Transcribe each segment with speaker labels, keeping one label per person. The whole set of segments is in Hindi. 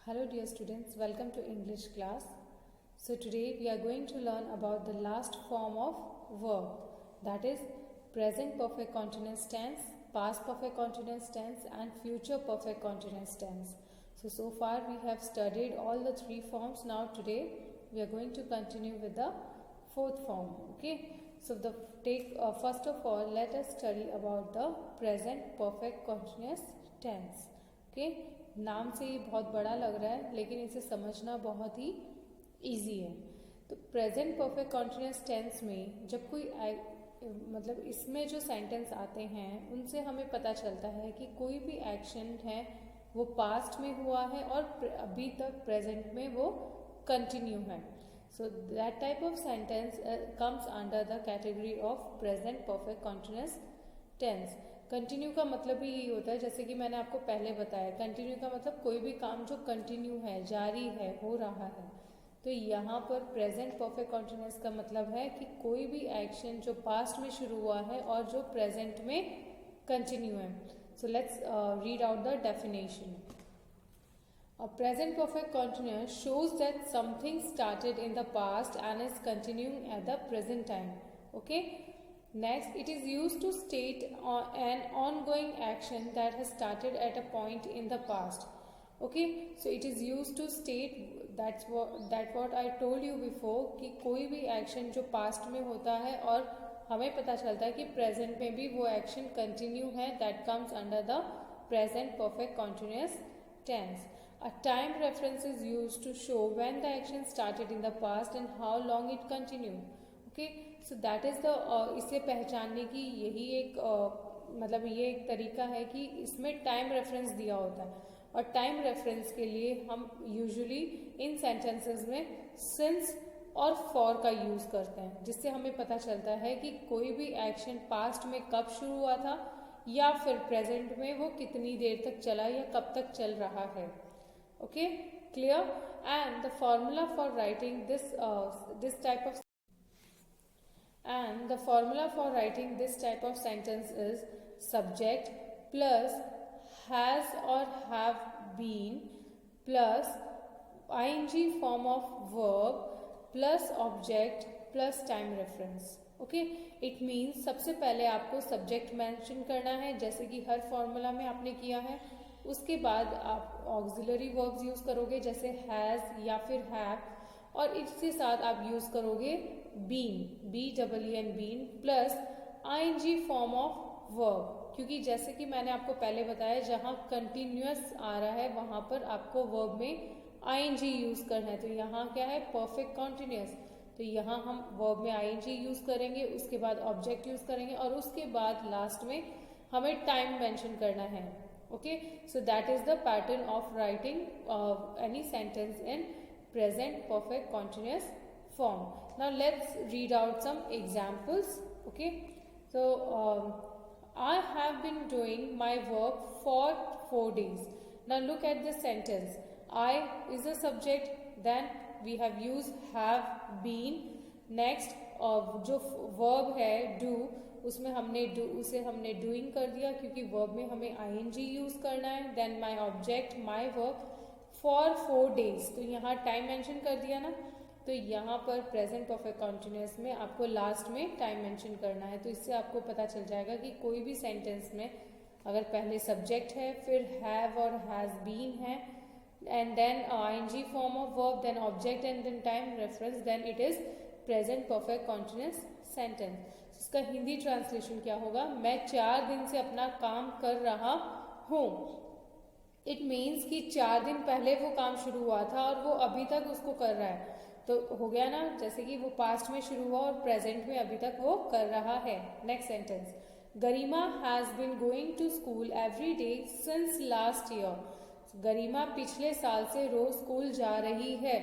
Speaker 1: Hello dear students, welcome to English class. So today we are going to learn about the last form of verb, that is present perfect continuous tense, past perfect continuous tense and future perfect continuous tense. So far we have studied all the three forms. Now today we are going to continue with the fourth form. Okay. So first of all let us study about the present perfect continuous tense. Okay. नाम से ये बहुत बड़ा लग रहा है लेकिन इसे समझना बहुत ही इजी है. तो प्रेजेंट परफेक्ट कॉन्टिन्यूअस टेंस में जब कोई मतलब इसमें जो सेंटेंस आते हैं उनसे हमें पता चलता है कि कोई भी एक्शन है वो पास्ट में हुआ है और अभी तक प्रेजेंट में वो कंटिन्यू है. So that type of sentence comes under the category of present perfect continuous tense. Continue का मतलब ही यही होता है, जैसे कि मैंने आपको पहले बताया, कंटिन्यू का मतलब कोई भी काम जो कंटिन्यू है, जारी है, हो रहा है. तो यहाँ पर प्रेजेंट परफेक्ट कॉन्टिन्यूअस का मतलब है कि कोई भी एक्शन जो पास्ट में शुरू हुआ है और जो प्रेजेंट में कंटिन्यू है. So let's read out the definition. A present perfect continuous shows that something started in the past and is continuing at the present time. Okay. Next, it is used to state an ongoing action that has started at a point in the past. Okay, so it is used to state that what I told you before कि कोई भी एक्शन जो पास्ट में होता है और हमें पता चलता है कि प्रेजेंट में भी वो एक्शन कंटिन्यू है, that comes under the present perfect continuous tense. A time reference is used to show when the action started in the past and how long it continued. Okay, so that is the इसे पहचानने की यही एक मतलब ये एक तरीका है कि इसमें टाइम रेफरेंस दिया होता है और टाइम रेफरेंस के लिए हम यूजुअली इन सेंटेंसेस में सिंस और फॉर का यूज करते हैं, जिससे हमें पता चलता है कि कोई भी एक्शन पास्ट में कब शुरू हुआ था या फिर प्रेजेंट में वो कितनी देर तक चला या कब तक चल रहा है. Okay, clear. And the formula for writing this type of And the formula for writing this type of sentence is subject plus has or have been plus ing form of verb plus object plus time reference. Okay, it means सबसे पहले आपको subject mention करना है जैसे कि हर फॉर्मूला में आपने किया है. उसके बाद आप auxiliary verbs यूज करोगे जैसे has या फिर have, और इसके साथ आप यूज करोगे been, BEEN been plus ing form of verb, क्योंकि जैसे कि मैंने आपको पहले बताया जहाँ कंटिन्यूअस आ रहा है वहां पर आपको वर्ब में ing यूज करना है. तो यहाँ क्या है, परफेक्ट कॉन्टिन्यूअस, तो यहाँ हम वर्ब में ing यूज करेंगे, उसके बाद ऑब्जेक्ट यूज करेंगे और उसके बाद लास्ट में हमें टाइम मेंशन करना है. Okay, so that is the pattern of writing any sentence in present perfect continuous form. Now let's read out some examples. Okay, so I have been doing my work for 4 days. Now look at this sentence. I is the subject, then we have used have been. Next जो verb है do, उसमें उसे हमने doing कर दिया क्योंकि verb में हमें ing यूज करना है. Then my object, my work for 4 days, तो यहाँ टाइम मेंशन कर दिया ना, तो यहाँ पर प्रेजेंट परफेक्ट कॉन्टिन्यूअस में आपको लास्ट में टाइम मेंशन करना है. तो इससे आपको पता चल जाएगा कि कोई भी सेंटेंस में अगर पहले सब्जेक्ट है, फिर हैव और हैज बीन है, and then ing form of verb, then object and then time reference, then it is present perfect continuous sentence. इसका हिंदी ट्रांसलेशन क्या होगा, मैं 4 दिन से अपना काम कर रहा हूँ. इट मीन्स कि 4 दिन पहले वो काम शुरू हुआ था और वो अभी तक उसको कर रहा है. तो हो गया ना, जैसे कि वो पास्ट में शुरू हुआ और प्रेजेंट में अभी तक वो कर रहा है. Next sentence, Garima has been going to school every day since last year. Garima पिछले साल से रोज स्कूल जा रही है,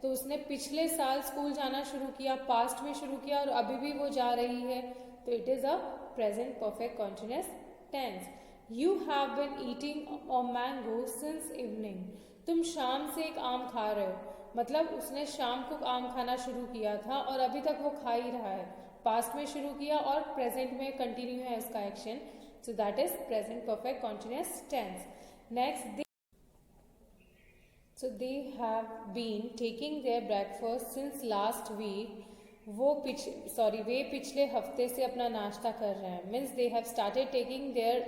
Speaker 1: तो उसने पिछले साल स्कूल जाना शुरू किया, पास्ट में शुरू किया और अभी भी वो जा रही है, तो it is a present perfect continuous tense. You have been eating a mango since evening. तुम शाम से एक आम खा रहे हो, मतलब उसने शाम को आम खाना शुरू किया था और अभी तक वो खा ही रहा है. पास्ट में शुरू किया और प्रेजेंट में कंटिन्यू है उसका action, so that is present perfect continuous tense. Next, So they have been taking their breakfast since last week. वे पिछले हफ्ते से अपना नाश्ता कर रहे हैं. Means they have started taking their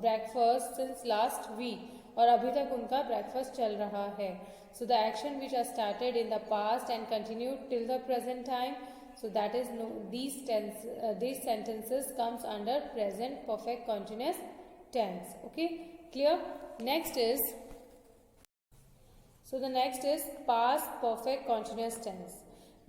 Speaker 1: breakfast since last week, और अभी तक उनका ब्रेकफास्ट चल रहा है. So the action which are started in the past and continued till the present time. So that is these sentences comes under present perfect continuous tense. Okay, clear? Next is, so the next is past perfect continuous tense.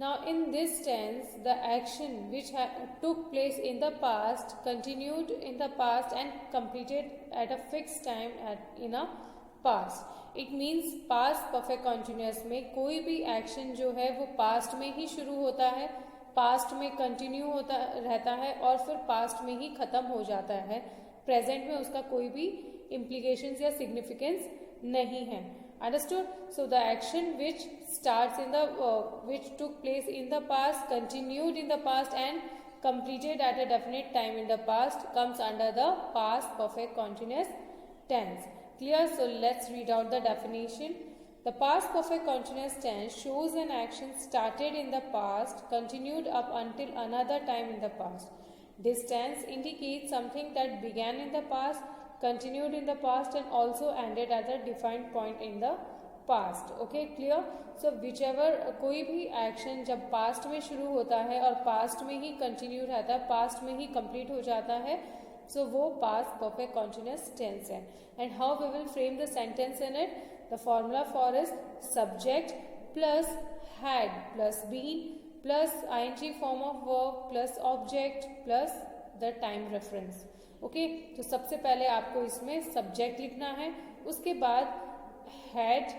Speaker 1: Now in this tense, the action which took place in the past continued in the past and completed at a fixed time in a past. It means past perfect continuous में कोई भी action जो है वो past में ही शुरू होता है, पास्ट में कंटिन्यू होता रहता है और फिर पास्ट में ही खत्म हो जाता है. प्रेजेंट में उसका कोई भी इम्प्लीकेशंस या सिग्निफिकेंस नहीं है. Understood? So the action which starts in the which took place in the past, continued in the past and completed at a definite time in the past comes under the past perfect continuous tense. Clear? So let's read out the definition. The past perfect continuous tense shows an action started in the past, continued up until another time in the past. This tense indicates something that began in the past, continued in the past and also ended at a defined point in the past. Okay, clear? So whichever कोई भी action जब past में शुरू होता है और past में ही continue रहता है, past में ही complete हो जाता है, so वो past perfect continuous tense है. And how we will frame the sentence in it? The formula for is subject plus had plus been plus ing form of verb plus object plus the time reference. Okay, तो सबसे पहले आपको इसमें subject लिखना है, उसके बाद had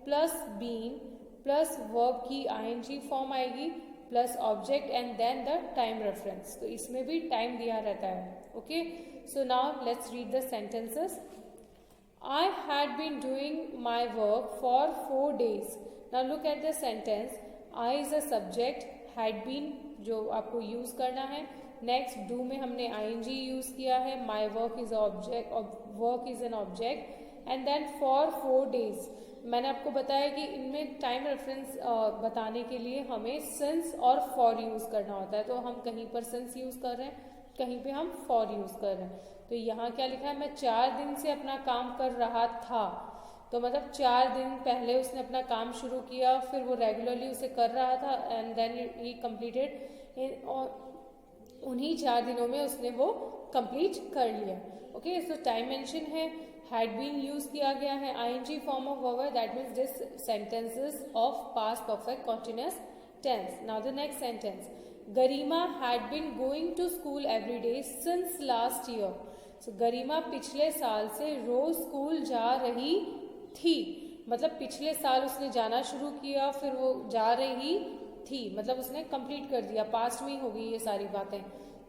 Speaker 1: plus been plus verb की ing form आएगी plus object and then the time reference. तो इसमें भी time दिया रहता है. Okay, so now let's read the sentences. I had been doing my work for 4 days. Now look at the sentence. I is a subject, had been जो आपको यूज करना है. नेक्स्ट do में हमने ing यूज किया है. My work is object, work is an object. And then for 4 days. मैंने आपको बताया कि इनमें टाइम रेफरेंस बताने के लिए हमें since और for यूज करना होता है. तो हम कहीं पर since यूज कर रहे हैं, कहीं पे हम for यूज कर रहे हैं. तो यहाँ क्या लिखा है? मैं 4 दिन से अपना काम कर रहा था. तो मतलब 4 दिन पहले उसने अपना काम शुरू किया, फिर वो रेगुलरली उसे कर रहा था एंड देन ही कंप्लीटेड. उन्हीं 4 दिनों में उसने वो कंप्लीट कर लिया. ओके, सो टाइम मेंशन है, हैड बीन यूज किया गया है, आईएनजी फॉर्म ऑफ वर्ब है. That means this sentences of past perfect continuous tense. Now the next sentence. Garima had been going to school every day since last year. So Garima पिछले साल से रोज स्कूल जा रही थी. मतलब पिछले साल उसने जाना शुरू किया, फिर वो जा रही थी, मतलब उसने कंप्लीट कर दिया. पास्ट में हो गई ये सारी बातें,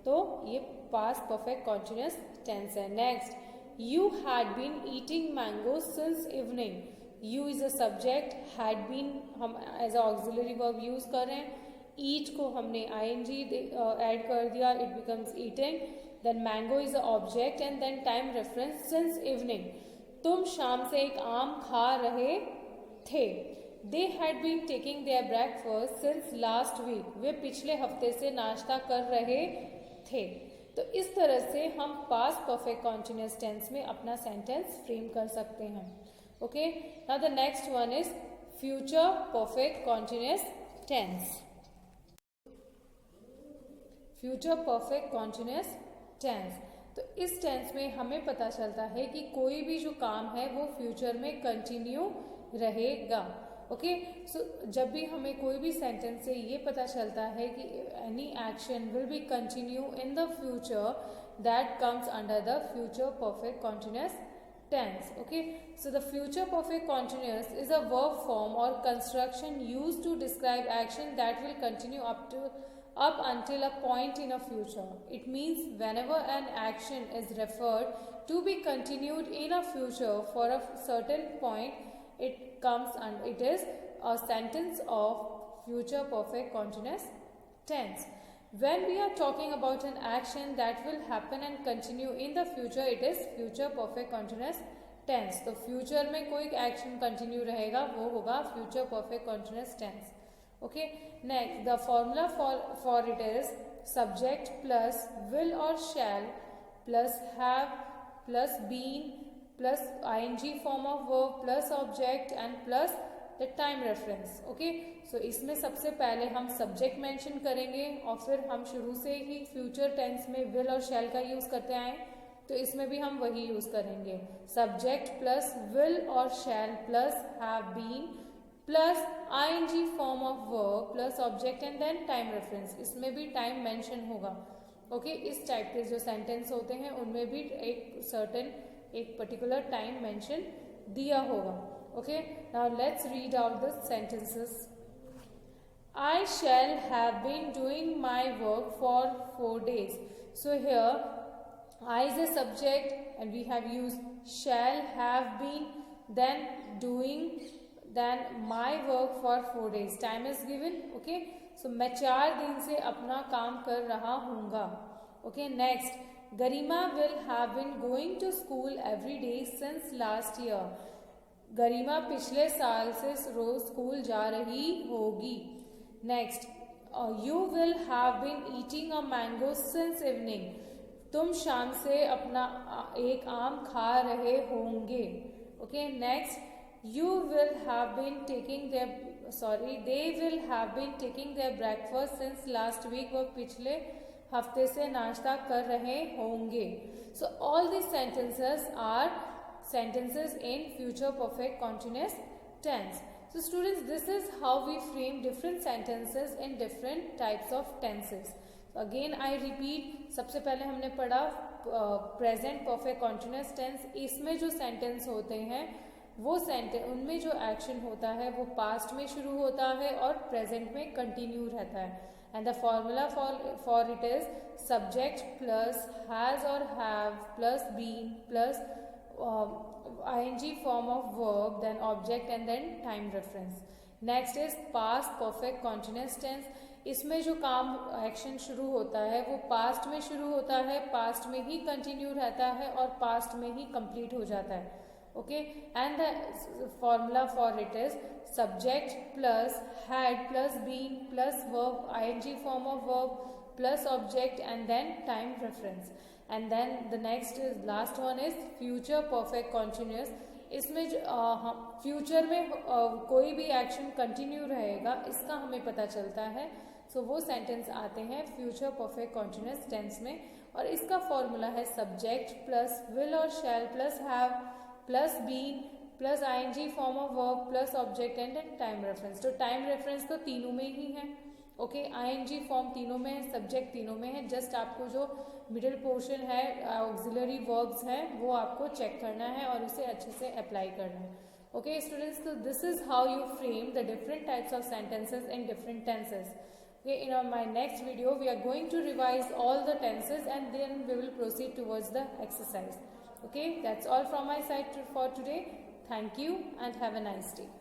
Speaker 1: तो ये पास्ट परफेक्ट कंटिन्यूअस टेंस है. Next, you had been eating mango since evening. You is a subject, had been हम as a auxiliary verb use कर रहे हैं. ईट को हमने ing ऐड कर दिया, it becomes eating. Then mango is a object and then time reference since evening. तुम शाम से एक आम खा रहे थे. They had been taking their breakfast since last week. वे पिछले हफ्ते से नाश्ता कर रहे थे. तो इस तरह से हम पास्ट परफेक्ट कंटिन्यूअस टेंस में अपना सेंटेंस फ्रेम कर सकते हैं. Okay, now the next one is future perfect continuous tense. Future perfect continuous tense. तो इस टेंस में हमें पता चलता है कि कोई भी जो काम है वो फ्यूचर में कंटिन्यू रहेगा. ओके, सो जब भी हमें कोई भी सेंटेंस से ये पता चलता है कि any action will be continue in the future, that comes under the future perfect continuous tense. Okay, so the future perfect continuous is a verb form or construction used to describe action that will continue up until a point in a future. It means whenever an action is referred to be continued in a future for a certain point, it comes and it is a sentence of future perfect continuous tense. When we are talking about an action that will happen and continue in the future, it is future perfect continuous tense, तो फ्यूचर में कोई एक्शन कंटिन्यू रहेगा वो होगा future perfect continuous tense. Okay, next the formula for it is subject plus will or shall plus have plus been plus ing form of verb plus object and plus the time reference. Okay, so इसमें सबसे पहले हम सब्जेक्ट मेंशन करेंगे और फिर हम शुरू से ही फ्यूचर टेंस में विल और शैल का यूज करते आए, तो इसमें भी हम वही यूज करेंगे. सब्जेक्ट प्लस विल और shall plus have been plus ing form of verb plus object and then time reference. इसमें भी टाइम मेंशन होगा. ओके, इस टाइप के जो सेंटेंस होते हैं उनमें भी एक पर्टिकुलर टाइम मेंशन दिया होगा. Okay, now let's read out the sentences. I shall have been doing my work for 4 days. So here I is a subject and we have used shall have been, then doing, then my work for 4 days. Time is given. Okay, so मैं 4 दिन से अपना काम कर रहा हूँगा. Okay, next, Garima will have been going to school every day since last year. गरिमा पिछले साल से रोज स्कूल जा रही होगी. Next, you will have been eating a mango since evening. तुम शाम से अपना एक आम खा रहे होंगे. Okay, next, they will have been taking their breakfast since last week. वो पिछले हफ्ते से नाश्ता कर रहे होंगे. So all these sentences are sentences in future perfect continuous tense. So students, this is how we frame different sentences in different types of tenses. So again I repeat, सबसे पहले हमने पढ़ा present perfect continuous tense. इसमें जो sentence होते हैं वो सेंटेंस, उनमें जो एक्शन होता है वो पास्ट में शुरू होता है और प्रेजेंट में कंटिन्यू रहता है. And the formula for it is subject plus has और have plus been plus ing form of verb, then object and then time reference. Next is past perfect continuous tense. इसमें जो काम एक्शन शुरू होता है वो पास्ट में शुरू होता है, पास्ट में ही कंटिन्यू रहता है और पास्ट में ही कंप्लीट हो जाता है. Okay, and the formula for it is subject plus had plus been plus verb ing form of verb plus object and then time reference. And then the next is last one is future perfect continuous. इसमें फ्यूचर में कोई भी एक्शन कंटिन्यू रहेगा इसका हमें पता चलता है. सो वो सेंटेंस आते हैं फ्यूचर परफेक्ट कंटिन्यूअस टेंस में, और इसका फॉर्मूला है सब्जेक्ट प्लस विल और shall plus have plus been plus ing form of verb plus object and time reference. तो टाइम रेफरेंस तो तीनों में ही है. ओके, ing फॉर्म तीनों में है, सब्जेक्ट तीनों में है. जस्ट आपको जो मिडिल पोर्शन है ऑक्सिलरी वर्ब्स है वो आपको चेक करना है और उसे अच्छे से अप्लाई करना है. ओके स्टूडेंट्स, तो this is how you frame the different types of sentences in different tenses. Okay, in my next video we are going to revise all the tenses and then we will proceed towards the exercise. Okay, that's all from my side for today. Thank you and have a nice day.